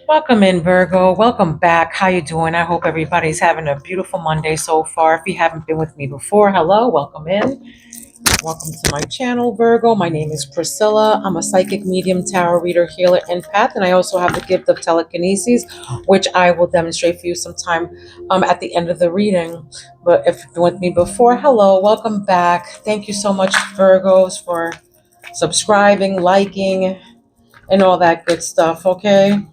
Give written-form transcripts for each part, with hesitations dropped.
Welcome in, Virgo. Welcome back. How you doing? I hope everybody's having a beautiful Monday so far. If you haven't been with me before, hello, welcome in. Welcome to my channel, Virgo. My name is Priscilla. I'm a psychic medium, tarot reader, healer, empath, and I also have the gift of telekinesis, which I will demonstrate for you sometime at the end of the reading. But if you've been with me before, hello, welcome back. Thank you so much, Virgos, for subscribing, liking, and all that good stuff, okay?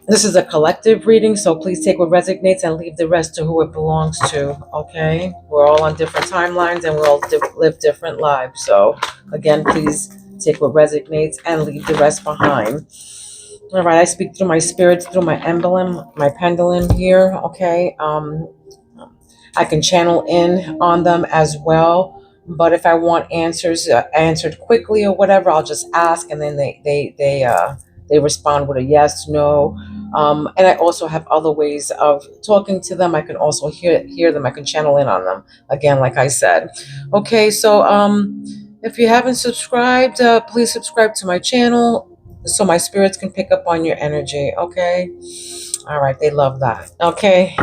This is a collective reading, so please take what resonates and leave the rest to who it belongs to, okay? We're all on different timelines and we all live different lives. So, again, please take what resonates and leave the rest behind. All right, I speak through my spirits, through my emblem, my pendulum here, okay? I can channel in on them as well. But if I want answers answered quickly or whatever, I'll just ask, and then they respond with a yes, no. And I also have other ways of talking to them. I can also hear them. I can channel in on them. Again, like I said. Okay, so if you haven't subscribed, please subscribe to my channel so my spirits can pick up on your energy. Okay. All right, they love that. Okay.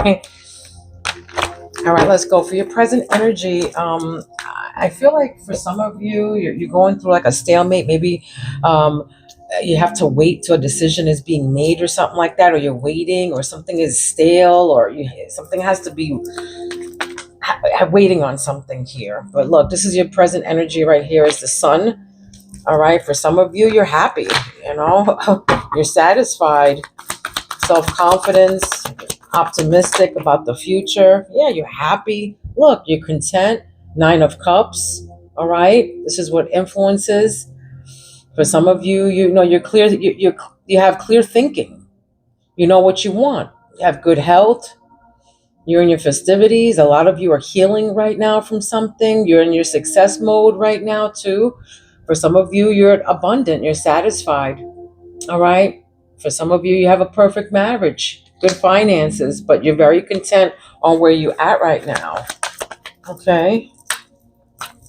All right, let's go for your present energy. I feel like for some of you, you're going through like a stalemate. Maybe you have to wait till a decision is being made or something like that, or you're waiting, or something is stale, or something has to be waiting on something here. But look, this is your present energy right here is the sun. All right, for some of you, you're happy, you're satisfied, self-confidence, optimistic about the future. Yeah, you're happy. Look, you're content. Nine of Cups. All right, this is what influences. For some of you, you're clear. You have clear thinking. You know what you want. You have good health. You're in your festivities. A lot of you are healing right now from something. You're in your success mode right now too. For some of you, you're abundant. You're satisfied. All right. For some of you, you have a perfect marriage, good finances, but you're very content on where you're at right now. Okay.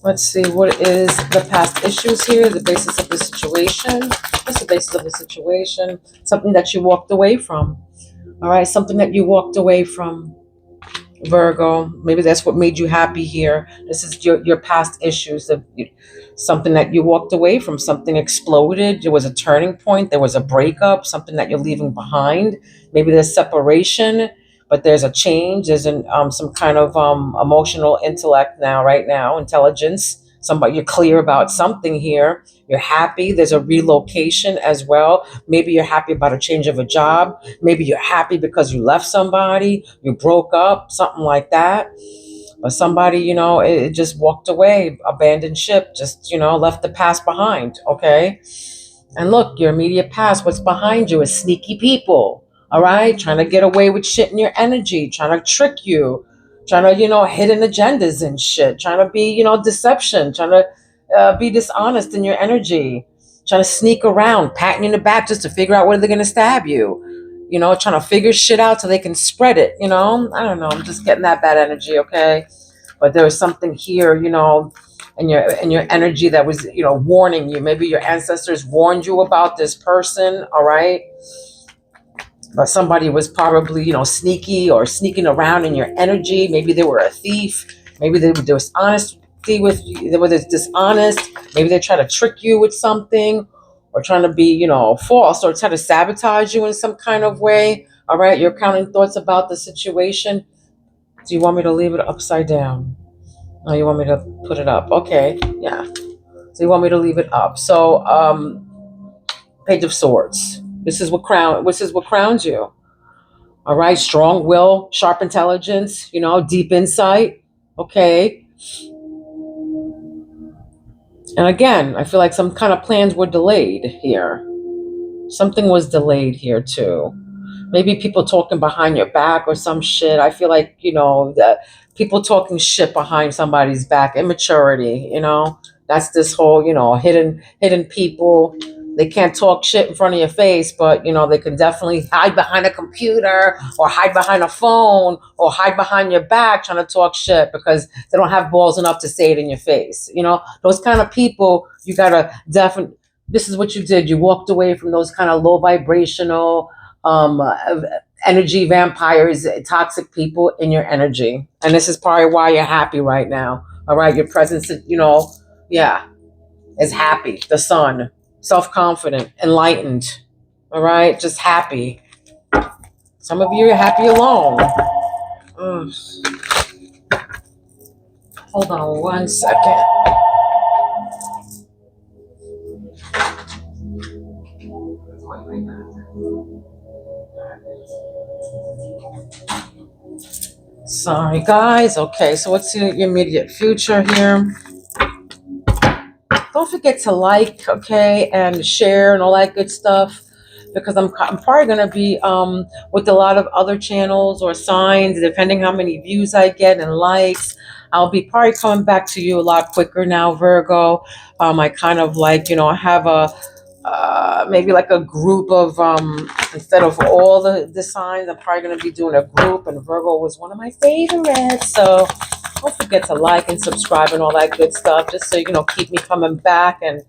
Let's see. What is the past issues here? The basis of the situation. What's the basis of the situation? Something that you walked away from. All right. Something that you walked away from, Virgo. Maybe that's what made you happy here. This is your past issues. Something that you walked away from, something exploded. There was a turning point. There was a breakup, something that you're leaving behind. Maybe there's separation, but there's a change. There's some kind of emotional intellect now, right now, intelligence. Somebody, you're clear about something here. You're happy. There's a relocation as well. Maybe you're happy about a change of a job. Maybe you're happy because you left somebody, you broke up, something like that. Or somebody, it just walked away, abandoned ship, just, left the past behind, okay? And look, your immediate past, what's behind you is sneaky people, all right? Trying to get away with shit in your energy, trying to trick you, trying to, hidden agendas and shit, trying to be, deception, trying to be dishonest in your energy, trying to sneak around, patting you in the back just to figure out whether they're going to stab you, trying to figure shit out so they can spread it, I don't know, I'm just getting that bad energy, okay? But there was something here, in your energy that was, warning you. Maybe your ancestors warned you about this person, all right? But somebody was probably, sneaky or sneaking around in your energy. Maybe they were a thief. Maybe they were dishonesty with you. They were dishonest. Maybe they try to trick you with something, or trying to be, false, or try to sabotage you in some kind of way. All right, you're counting thoughts about the situation. Do you want me to leave it upside down? Oh, you want me to put it up? Okay, yeah. So you want me to leave it up. So, Page of Swords. This is what crowns you. All right, strong will, sharp intelligence, deep insight. Okay. And again, I feel like some kind of plans were delayed here. Something was delayed here too. Maybe people talking behind your back or some shit. I feel like, that people talking shit behind somebody's back, immaturity, that's this whole, hidden people. They can't talk shit in front of your face, but, they can definitely hide behind a computer or hide behind a phone or hide behind your back trying to talk shit because they don't have balls enough to say it in your face. Those kind of people, you got to definitely This is what you did. You walked away from those kind of low vibrational um, uh, energy vampires, toxic people in your energy. And this is probably why you're happy right now. All right. Your presence, yeah, is happy. The sun, self confident, enlightened. All right. Just happy. Some of you are happy alone. Ugh. Hold on 1 second. Sorry, guys. Okay, so what's your immediate future here? Don't forget to like, okay, and share and all that good stuff, because I'm probably gonna be with a lot of other channels or signs, depending how many views I get and likes. I'll be probably coming back to you a lot quicker now, Virgo. I kind of like, I have a maybe like a group of instead of all the signs, I'm probably going to be doing a group, and Virgo was one of my favorites. So don't forget to like and subscribe and all that good stuff, just so keep me coming back. And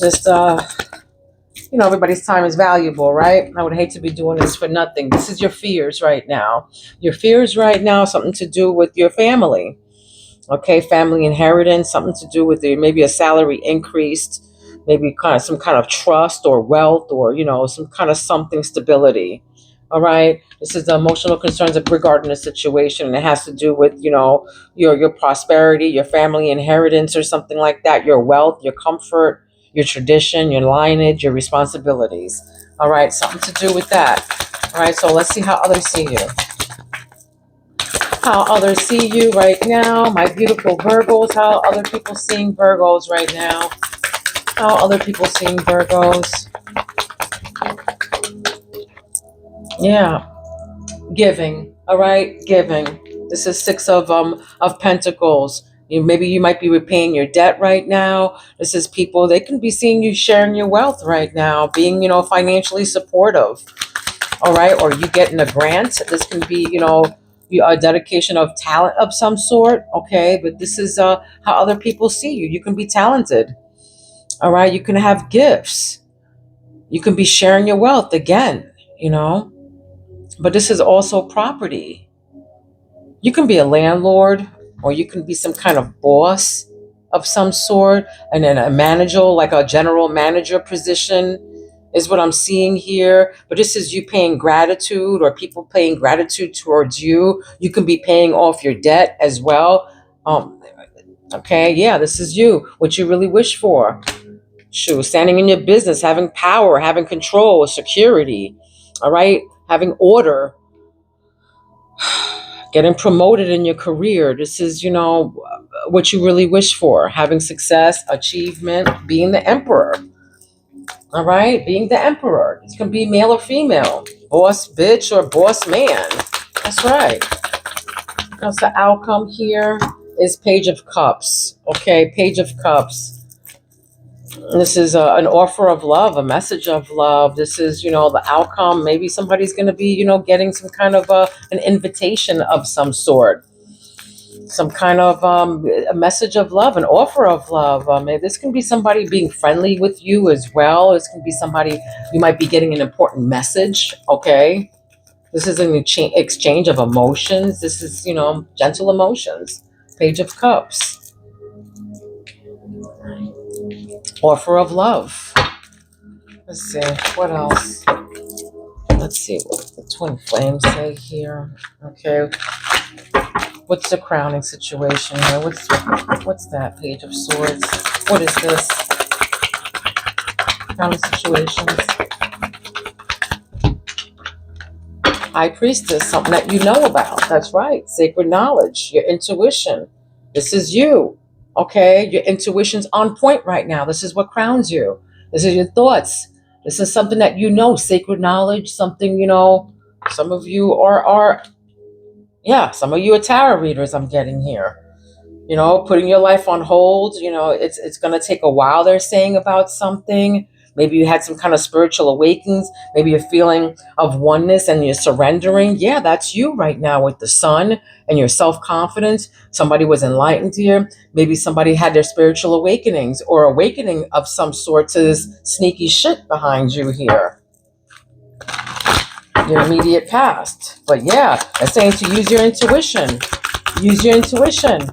just everybody's time is valuable, right? I would hate to be doing this for nothing. This is your fears right now. Your fears right now, something to do with your family. Okay, family inheritance, something to do with maybe a salary increased, maybe kind of some kind of trust or wealth, or some kind of something stability. All right, this is the emotional concerns regarding the situation, and it has to do with your prosperity, your family inheritance, or something like that. Your wealth, your comfort, your tradition, your lineage, your responsibilities. All right, something to do with that. All right, so let's see how others see you. How others see you right now, my beautiful Virgos. How other people seeing Virgos right now? How other people seeing Virgos? Yeah, giving. All right, giving. This is Six of Pentacles. Maybe you might be repaying your debt right now. This is people, they can be seeing you sharing your wealth right now, being financially supportive. All right, or you getting a grant. This can be a dedication of talent of some sort. Okay, but this is how other people see you. You can be talented. All right, you can have gifts. You can be sharing your wealth again. you know but this is also property. You can be a landlord, or you can be some kind of boss of some sort, and then a manager, like a general manager position is what I'm seeing here. But this is you paying gratitude, or people paying gratitude towards you. You can be paying off your debt as well. Okay, yeah, this is you, what you really wish for. Shoot, standing in your business, having power, having control, security, all right, having order, getting promoted in your career. This is, what you really wish for, having success, achievement, being the emperor. All right, being the emperor. It can be male or female, boss bitch or boss man. That's right. That's the outcome here is Page of Cups. Okay, Page of Cups. This is an offer of love, a message of love. This is, the outcome. Maybe somebody's going to be, getting some kind of an invitation of some sort, some kind of a message of love, an offer of love. This can be somebody being friendly with you as well. This can be somebody, you might be getting an important message. Okay, this is an exchange of emotions. This is, gentle emotions. Page of Cups, offer of love. Let's see what else. Let's see what the twin flames say here. Okay, what's the crowning situation here? What's that? Page of Swords. What is this? Crowning situations. High Priestess, something that you know about. That's right. Sacred knowledge, your intuition. This is you. Okay, your intuition's on point right now. This is what crowns you. This is your thoughts. This is something that sacred knowledge, something, some of you are some of you are tarot readers, I'm getting here. Putting your life on hold. It's going to take a while, they're saying, about something. Maybe you had some kind of spiritual awakenings. Maybe you're feeling of oneness and you're surrendering. Yeah, that's you right now with the sun and your self-confidence. Somebody was enlightened here. Maybe somebody had their spiritual awakenings or awakening of some sort to this sneaky shit behind you here, your immediate past. But yeah, I'm saying to use your intuition. Use your intuition.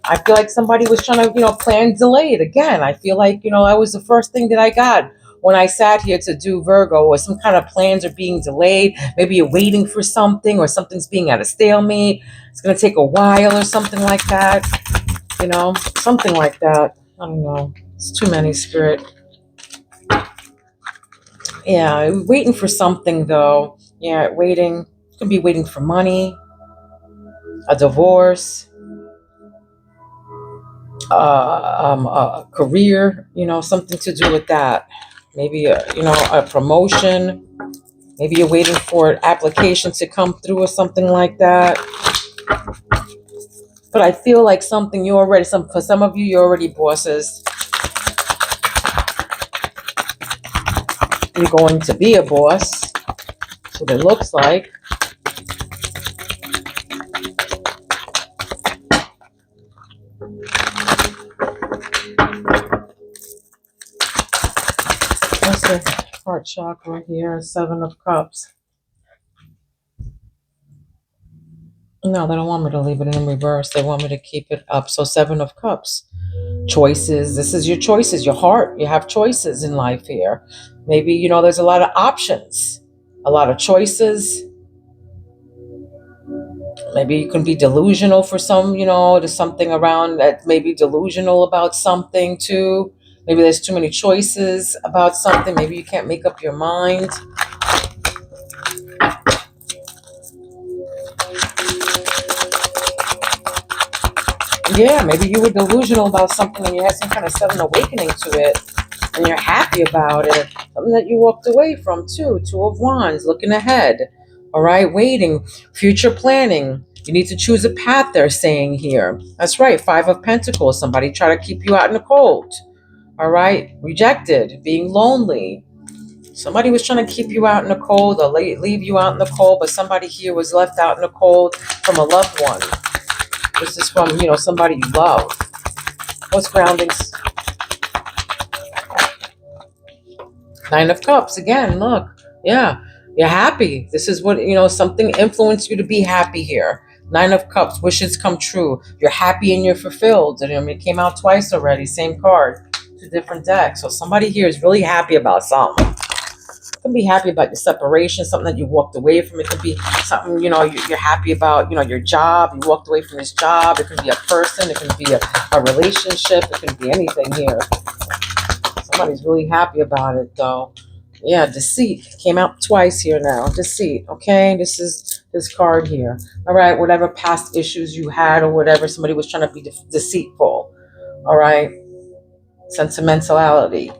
I feel like somebody was trying to, plan delayed. Again, I feel like, that was the first thing that I got when I sat here to do Virgo, or some kind of plans are being delayed. Maybe you're waiting for something or something's being at a stalemate. It's going to take a while or something like that. Something like that. I don't know. It's too many, Spirit. Yeah, waiting for something though. Yeah, waiting. Could be waiting for money, a divorce, a career, something to do with that. Maybe a promotion. Maybe you're waiting for an application to come through or something like that. But I feel like something for some of you, you're already bosses. You're going to be a boss. That's what it looks like. What's the heart chakra here? 7 of Cups. No, they don't want me to leave it in reverse. They want me to keep it up. So 7 of Cups. Choices. This is your choices, your heart. You have choices in life here. Maybe, there's a lot of options, a lot of choices. Maybe you can be delusional for some, there's something around that maybe delusional about something too. Maybe there's too many choices about something. Maybe you can't make up your mind. Yeah, maybe you were delusional about something and you had some kind of sudden awakening to it and you're happy about it. Something that you walked away from too. 2 of Wands, looking ahead. All right, waiting, future planning. You need to choose a path, they're saying here. That's right, 5 of Pentacles. Somebody try to keep you out in the cold. All right, rejected, being lonely. Somebody was trying to keep you out in the cold or leave you out in the cold, but somebody here was left out in the cold from a loved one. This is from, somebody you love. What's groundings? 9 of Cups. Again, look. Yeah, you're happy. This is what, something influenced you to be happy here. 9 of Cups. Wishes come true. You're happy and you're fulfilled. And it came out twice already. Same card. 2 different decks. So somebody here is really happy about something. You can be happy about your separation, something that you walked away from. It could be something, you're happy about, your job. You walked away from this job. It could be a person. It could be a relationship. It could be anything here. Somebody's really happy about it, though. Yeah, deceit. Came out twice here now. Deceit, okay? This is this card here. All right, whatever past issues you had or whatever, somebody was trying to be deceitful. All right? Sentimentality.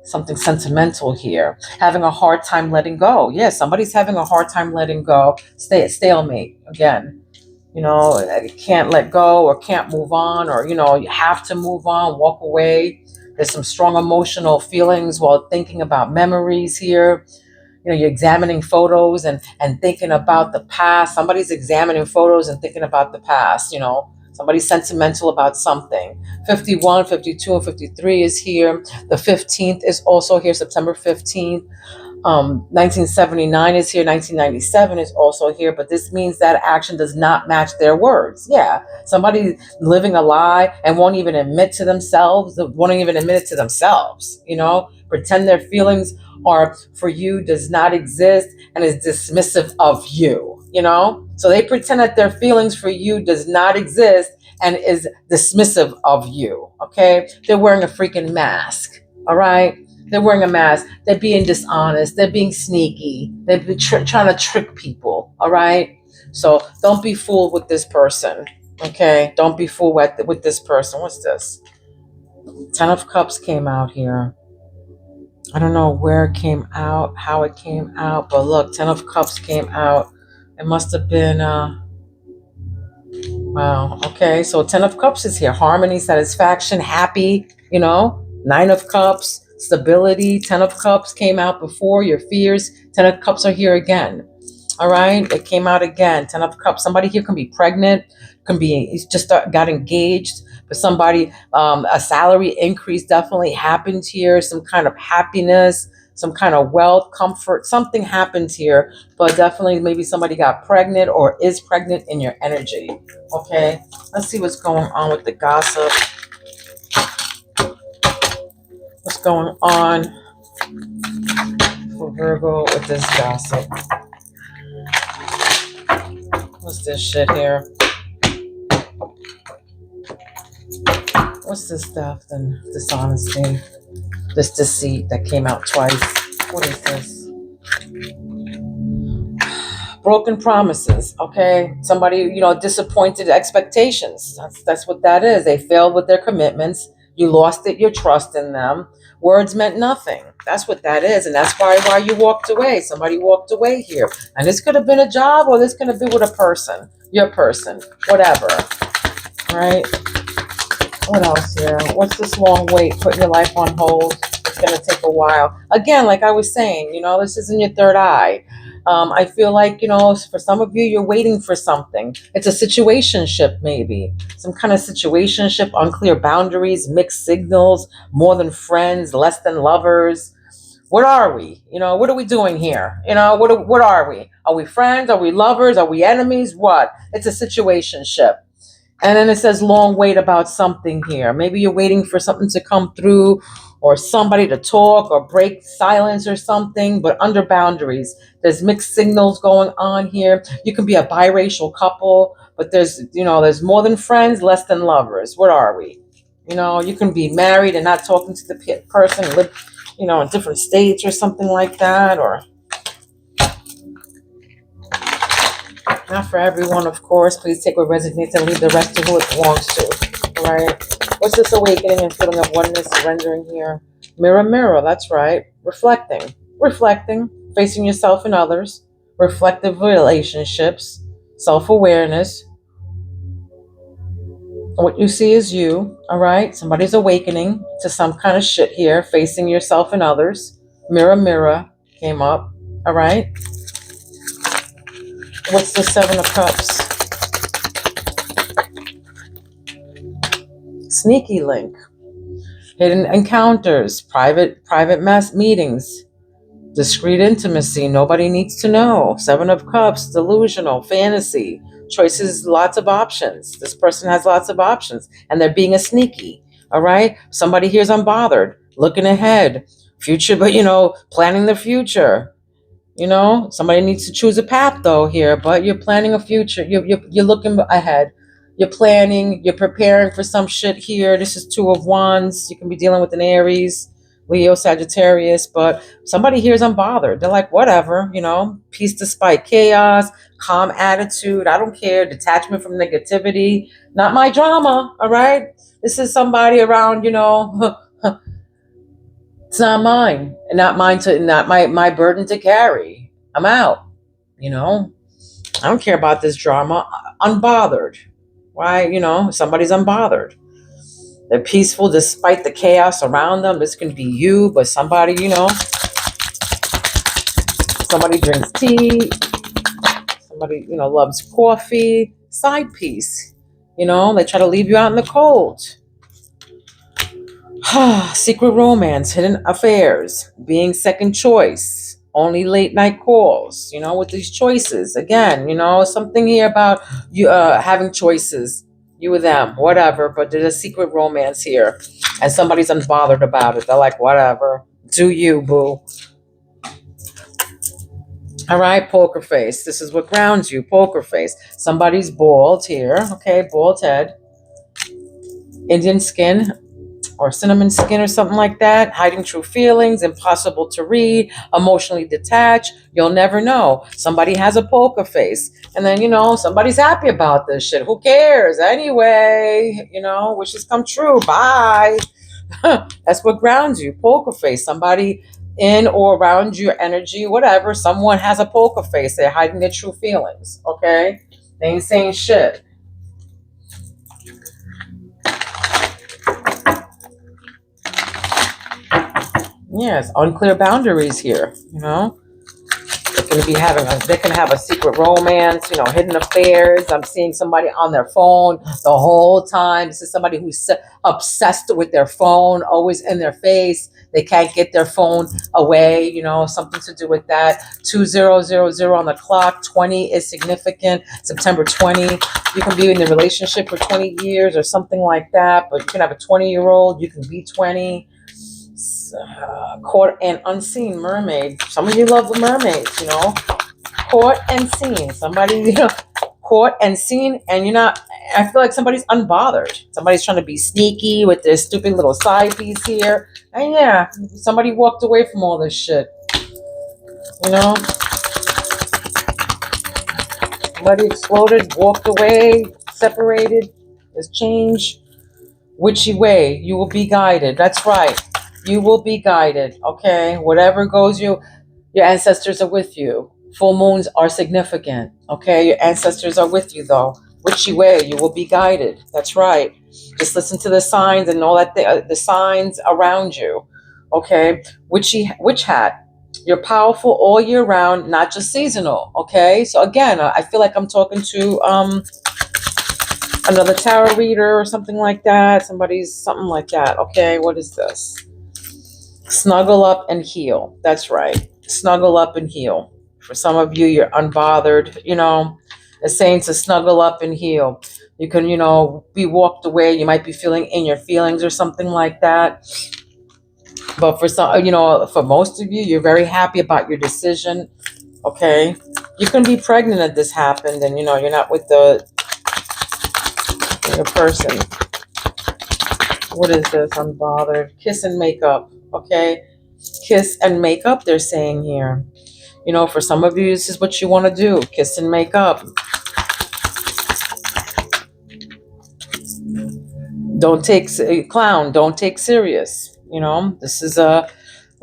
Something sentimental here. Having a hard time letting go. Yeah, somebody's having a hard time letting go. Stay at stalemate again. Can't let go or can't move on, or, you have to move on, walk away. There's some strong emotional feelings while thinking about memories here. You're examining photos and thinking about the past. Somebody's examining photos and thinking about the past, Somebody's sentimental about something. 51, 52, and 53 is here. The 15th is also here, September 15th. 1979 is here. 1997 is also here. But this means that action does not match their words. Yeah. Somebody living a lie and won't even admit to themselves, won't even admit it to themselves, pretend their feelings are for you does not exist and is dismissive of you. So they pretend that their feelings for you does not exist and is dismissive of you. Okay, they're wearing a freaking mask. All right, they're wearing a mask. They're being dishonest. They're being sneaky. They're trying to trick people. All right, so don't be fooled with this person. Okay, don't be fooled with this person. What's this? 10 of Cups came out here. I don't know where it came out, how it came out, but look, 10 of Cups came out. It must have been, wow, okay, so 10 of Cups is here. Harmony, satisfaction, happy, 9 of Cups, stability. 10 of Cups came out before, your fears. 10 of Cups are here again. All right, it came out again. 10 of Cups. Somebody here can be pregnant, can be just got engaged. But somebody, a salary increase definitely happened here. Some kind of happiness, some kind of wealth, comfort. Something happened here, but definitely maybe somebody got pregnant or is pregnant in your energy. Okay, let's see what's going on with the gossip. What's going on for Virgo with this gossip? What's this shit here? What's this stuff? Then dishonesty, this deceit that came out twice. What is this? Broken promises. Okay, somebody, disappointed expectations. That's what that is. They failed with their commitments. You lost it. Your trust in them. Words meant nothing. That's what that is, and that's why you walked away. Somebody walked away here, and this could have been a job, or this could have been with a person, your person, whatever. All right. What else here? What's this long wait? Putting your life on hold. It's going to take a while. Again, like I was saying, this is in your third eye. I feel like, for some of you, you're waiting for something. It's a situationship, maybe. Some kind of situationship, unclear boundaries, mixed signals, more than friends, less than lovers. What are we? What are we doing here? What are we? Are we friends? Are we lovers? Are we enemies? What? It's a situationship. And then it says long wait about something here. Maybe you're waiting for something to come through or somebody to talk or break silence or something, but under boundaries. There's mixed signals going on here. You can be a biracial couple, but there's more than friends, less than lovers. What are we? You can be married and not talking to the person, live, in different states or something like that, or not for everyone, of course. Please take what resonates and leave the rest to who it belongs to. All right. What's this awakening and feeling of oneness, surrendering here? Mirror, mirror. That's right. Reflecting. Facing yourself and others. Reflective relationships. Self-awareness. What you see is you. All right. Somebody's awakening to some kind of shit here. Facing yourself and others. Mirror, mirror came up. All right. What's the 7 of Cups? Sneaky link. Hidden encounters, private mass meetings, discreet intimacy, nobody needs to know. 7 of Cups, delusional, fantasy, choices, lots of options. This person has lots of options, and they're being a sneaky, all right? Somebody here's unbothered, looking ahead, future, but, planning the future. Somebody needs to choose a path, though, here, but you're planning a future. You're looking ahead. You're planning, you're preparing for some shit here. This is 2 of Wands. You can be dealing with an Aries, Leo, Sagittarius, but somebody here is unbothered. They're like, whatever, peace despite chaos, calm attitude. I don't care. Detachment from negativity. Not my drama, all right? This is somebody around, it's not mine, and not my burden to carry. I'm out, I don't care about this drama. Unbothered. Why, somebody's unbothered. They're peaceful despite the chaos around them. This can be you, but somebody, somebody drinks tea. Somebody, loves coffee. Side piece. They try to leave you out in the cold. Secret romance, hidden affairs, being second choice, only late night calls, with these choices. Again, something here about you having choices, you or them, whatever, but there's a secret romance here, and somebody's unbothered about it. They're like, whatever, do you, boo. All right, poker face. This is what grounds you, poker face. Somebody's bald here, okay, bald head, Indian skin, or cinnamon skin or something like that, hiding true feelings, impossible to read, emotionally detached. You'll never know. Somebody has a poker face. And then, somebody's happy about this shit. Who cares? Anyway, wishes come true. Bye. That's what grounds you. Poker face. Somebody in or around your energy, whatever. Someone has a poker face. They're hiding their true feelings. Okay? They ain't saying shit. Yes, unclear boundaries here, you know. Going to be having they can have a secret romance, hidden affairs. I'm seeing somebody on their phone the whole time. This is somebody who's obsessed with their phone, always in their face. They can't get their phone away, something to do with that. 2000 on the clock. 20 is significant. September 20. You can be in a relationship for 20 years or something like that, but you can have a 20-year-old. You can be 20. Caught and unseen mermaid. Some of you love the mermaids, Caught and seen. Somebody, caught and seen, and you're not. I feel like somebody's unbothered. Somebody's trying to be sneaky with their stupid little side piece here. And yeah, somebody walked away from all this shit. You know? Somebody exploded, walked away, separated. There's change. Witchy way. You will be guided. That's right. You will be guided. Okay? Whatever goes your ancestors are with you. Full moons are significant. Okay? Your ancestors are with you though. Witchy way. You will be guided. That's right. Just listen to the signs and know that the signs around you. Okay? Witch hat. You're powerful all year round, not just seasonal. Okay? So again, I feel like I'm talking to another tarot reader or something like that. Something like that. Okay? What is this? Snuggle up and heal. That's right. Snuggle up and heal. For some of you, you're unbothered, It's saying to snuggle up and heal. You can, be walked away. You might be feeling in your feelings or something like that. But for some, for most of you, you're very happy about your decision. Okay. You can be pregnant if this happened and, you're not with the person. What is this? Unbothered. Kiss and makeup. Okay. Kiss and makeup, they're saying here. For some of you, this is what you want to do. Kiss and make up. Don't take clown. Don't take serious. This is the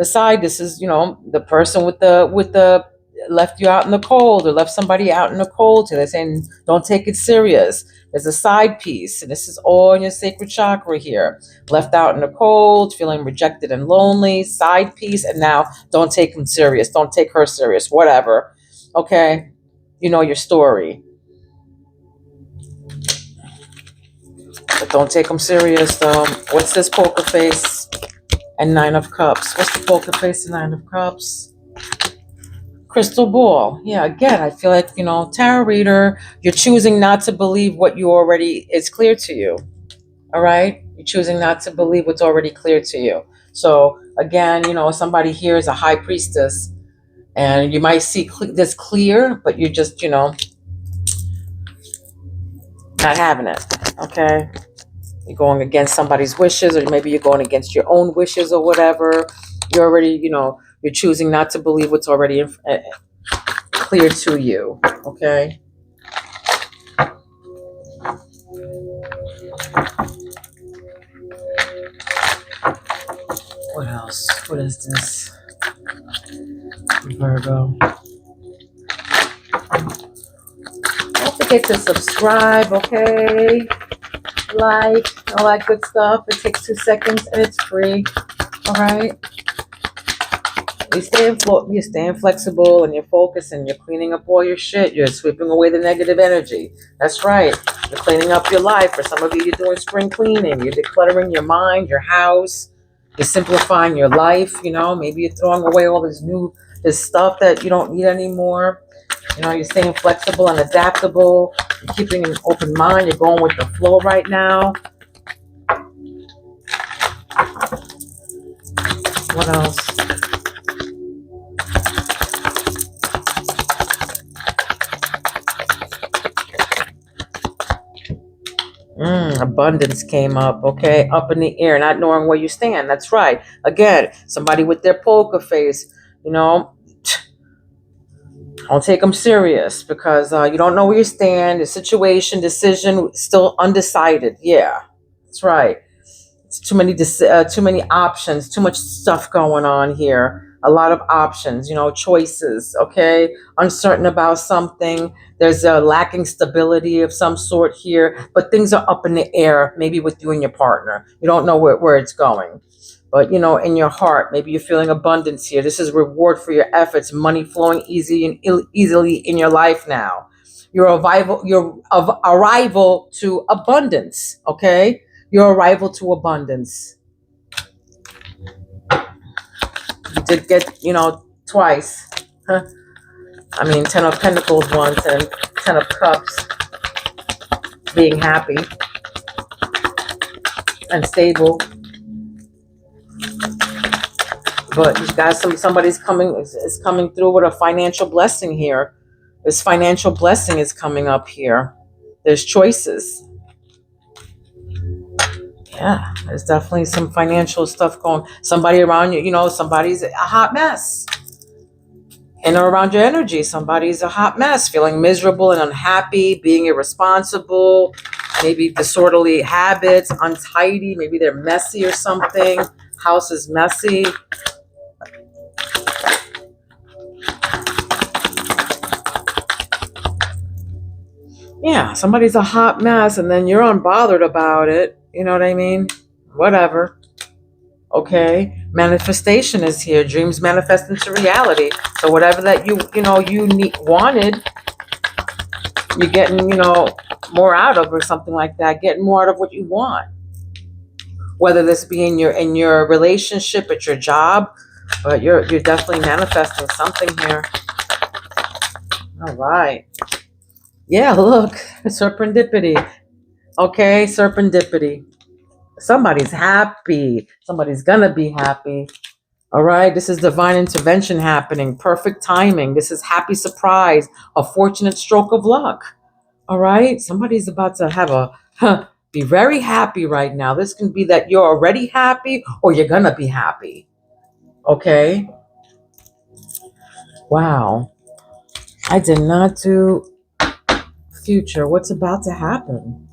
side. This is the person with the left you out in the cold or left somebody out in the cold. They're saying don't take it serious. There's a side piece, and this is all in your sacred chakra here. Left out in the cold, feeling rejected and lonely. Side piece, and now don't take him serious. Don't take her serious. Whatever. Okay, you know your story. But don't take them serious, though. What's this poker face and 9 of Cups? What's the poker face and 9 of Cups? Crystal ball. Yeah, again, I feel like, tarot reader, you're choosing not to believe what you already is clear to you. All right? You're choosing not to believe what's already clear to you. So, again, somebody here is a high priestess, and you might see this clear, but you're just, not having it. Okay? You're going against somebody's wishes, or maybe you're going against your own wishes or whatever. You're already, you're choosing not to believe what's already clear to you. Okay? What else? What is this? Virgo. Don't forget to subscribe, okay? Like, all that good stuff. It takes 2 seconds and it's free. All right? You're staying flexible and you're focused and you're cleaning up all your shit. You're sweeping away the negative energy. That's right. You're cleaning up your life. For some of you, you're doing spring cleaning. You're decluttering your mind, your house. You're simplifying your life. Maybe you're throwing away all this stuff that you don't need anymore. You're staying flexible and adaptable. You're keeping an open mind. You're going with the flow right now. What else? Abundance came up, okay? Up in the air, not knowing where you stand. That's right. Again, somebody with their poker face, don't take them serious because you don't know where you stand. The situation, decision, still undecided. Yeah, that's right. It's too many options, too much stuff going on here. A lot of options, choices, okay? Uncertain about something. There's a lacking stability of some sort here, but things are up in the air, maybe with you and your partner. You don't know where it's going. But in your heart, maybe you're feeling abundance here. This is reward for your efforts, money flowing easily in your life now. Your arrival to abundance. Okay, your arrival to abundance. You did get twice. Huh? I mean, 10 of Pentacles once and 10 of Cups, being happy and stable. But you guys, somebody's coming is coming through with a financial blessing here. This financial blessing is coming up here. There's choices. Yeah, there's definitely some financial stuff going. Somebody around you, somebody's a hot mess. In or around your energy, somebody's a hot mess, feeling miserable and unhappy, being irresponsible, maybe disorderly habits, untidy, maybe they're messy or something. House is messy. Yeah, somebody's a hot mess and then you're unbothered about it. You know what I mean? Whatever. Okay. Manifestation is here. Dreams manifest into reality. So whatever that you wanted, you're getting, more out of or something like that. Getting more out of what you want. Whether this be in your relationship, at your job, but you're definitely manifesting something here. All right. Yeah, look, serendipity. Okay, serendipity. Somebody's happy. Somebody's gonna be happy. All right, this is divine intervention happening. Perfect timing. This is happy surprise. A fortunate stroke of luck. All right, somebody's about to have be very happy right now. This can be that you're already happy or you're gonna be happy. Okay. Wow. I did not do future. What's about to happen?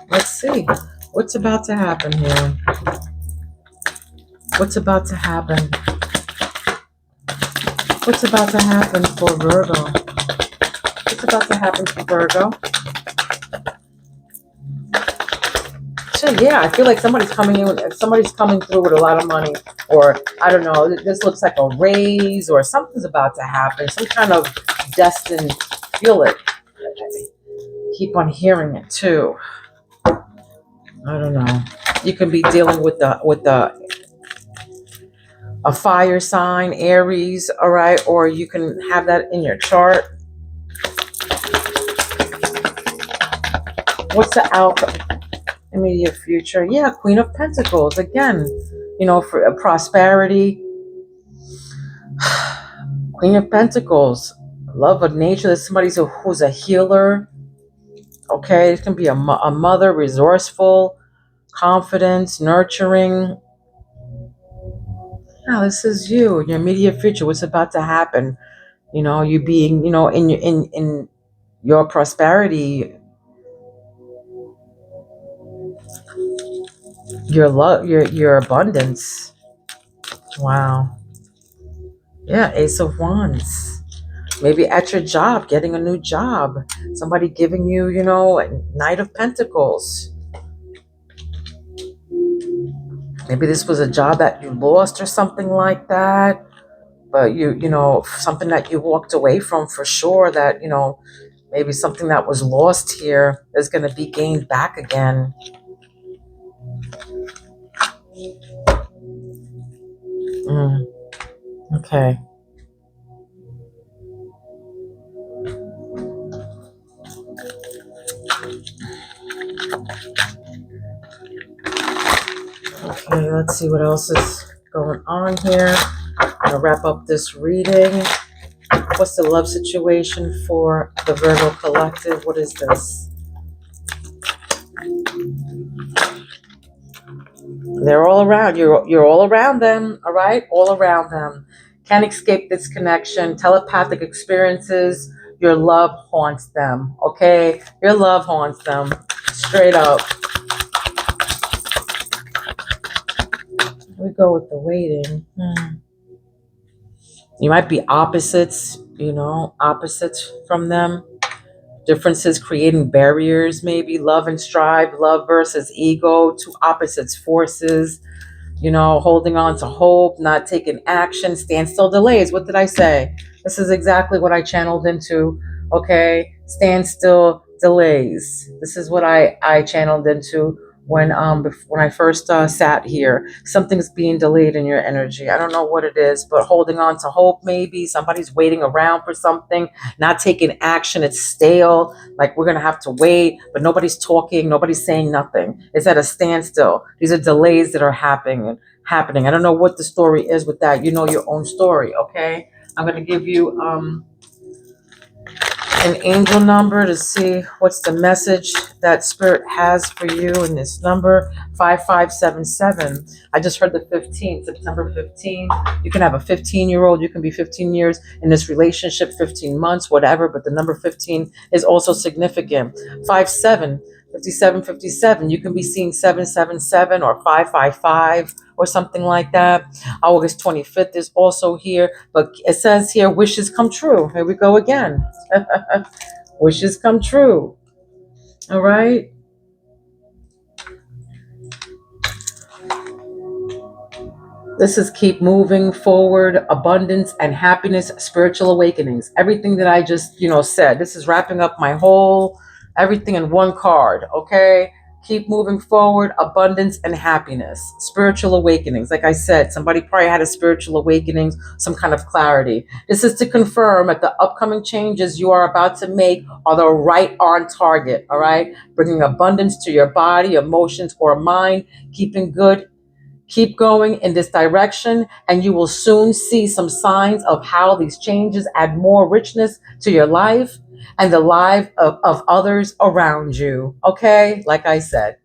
Let's see. What's about to happen here? What's about to happen? What's about to happen for Virgo? What's about to happen for Virgo? So yeah, I feel like somebody's coming through with a lot of money, or I don't know, this looks like a raise or something's about to happen, some kind of destined, feel it. Keep on hearing it too. I don't know. You can be dealing with a fire sign, Aries, all right, or you can have that in your chart. What's the outcome? Immediate future. Yeah, Queen of Pentacles again. For prosperity. Queen of Pentacles, love of nature. There's somebody who's a healer. Okay, it can be a mother, resourceful, confidence, nurturing. Yeah, this is you. Your immediate future. What's about to happen? You being, in your prosperity. Your love, your abundance. Wow. Yeah, Ace of Wands. Maybe at your job, getting a new job. Somebody giving you, Knight of Pentacles. Maybe this was a job that you lost or something like that. But something that you walked away from for sure, that, maybe something that was lost here is going to be gained back again. Okay. Okay, let's see what else is going on here. I'm going to wrap up this reading. What's the love situation for the Virgo collective? What is this? They're all around. You're all around them, all right? All around them. Can't escape this connection. Telepathic experiences. Your love haunts them, okay? Your love haunts them. Straight up. We go with the waiting. You might be opposites, opposites from them. Differences creating barriers, maybe love and strive, love versus ego, two opposites forces. holding on to hope, not taking action, standstill delays. What did I say? This is exactly what I channeled into. Okay, standstill delays. This is what I channeled into when I first sat here. Something's being delayed in your energy. I don't know what it is, but holding on to hope. Maybe somebody's waiting around for something, not taking action. It's stale. Like we're gonna have to wait, but nobody's talking. Nobody's saying nothing. It's at a standstill. These are delays that are happening. I don't know what the story is with that. You know your own story. Okay. I'm gonna give you an angel number to see what's the message that spirit has for you in this number 5577. I just heard the 15th, September 15th. You can have a 15-year-old, you can be 15 years in this relationship, 15 months, whatever, but the number 15 is also significant. 57, 57, 57. You can be seeing 777 or 555 or something like that. August 25th is also here, but it says here wishes come true. Here we go again. Wishes come true. All right. This is keep moving forward, abundance and happiness, spiritual awakenings. Everything that I just, said. This is wrapping up my whole everything in one card. Okay. Keep moving forward, abundance and happiness, spiritual awakenings. Like I said, somebody probably had a spiritual awakening, some kind of clarity. This is to confirm that the upcoming changes you are about to make are the right on target. All right. Bringing abundance to your body, emotions, or mind, keeping good. Keep going in this direction, and you will soon see some signs of how these changes add more richness to your life and the life of others around you. Okay, like I said.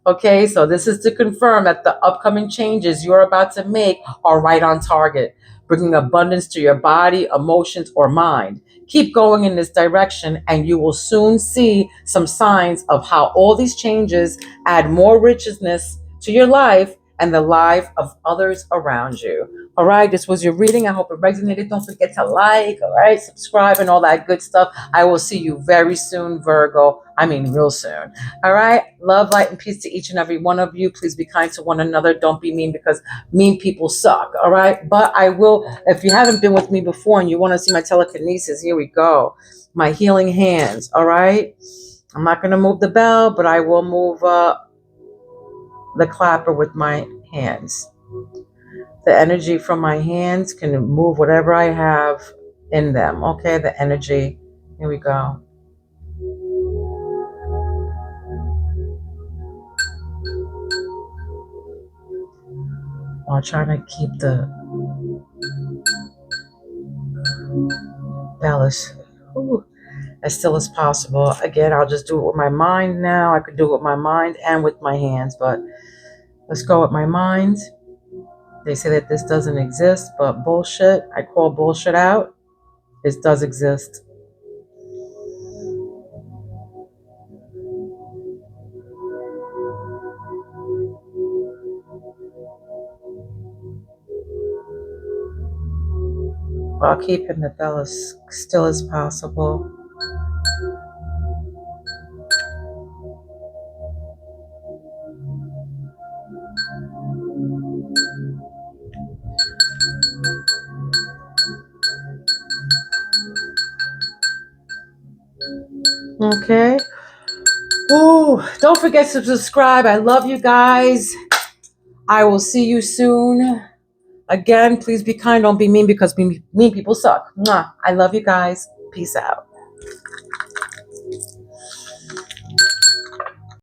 Okay, so this is to confirm that the upcoming changes you're about to make are right on target, bringing abundance to your body, emotions, or mind. Keep going in this direction, and you will soon see some signs of how all these changes add more richness to your life and the life of others around you. All right, this was your reading. I hope it resonated. Don't forget to like, all right, subscribe, and all that good stuff. I will see you very soon, Virgo. I mean, real soon. All right, love, light, and peace to each and every one of you. Please be kind to one another. Don't be mean because mean people suck. All right, but I will, if you haven't been with me before and you want to see my telekinesis, here we go. My healing hands. All right, I'm not going to move the bell, but I will move the clapper with my hands. The energy from my hands can move whatever I have in them. Okay, the energy. Here we go. I'll try to keep the bell as still as possible. Again, I'll just do it with my mind now. I could do it with my mind and with my hands, but let's go with my mind. They say that this doesn't exist, but bullshit. I call bullshit out. This does exist. While keeping the bell as still as possible. Okay. Ooh, don't forget to subscribe. I love you guys. I will see you soon. Again, please be kind. Don't be mean because mean people suck. Mwah. I love you guys. Peace out.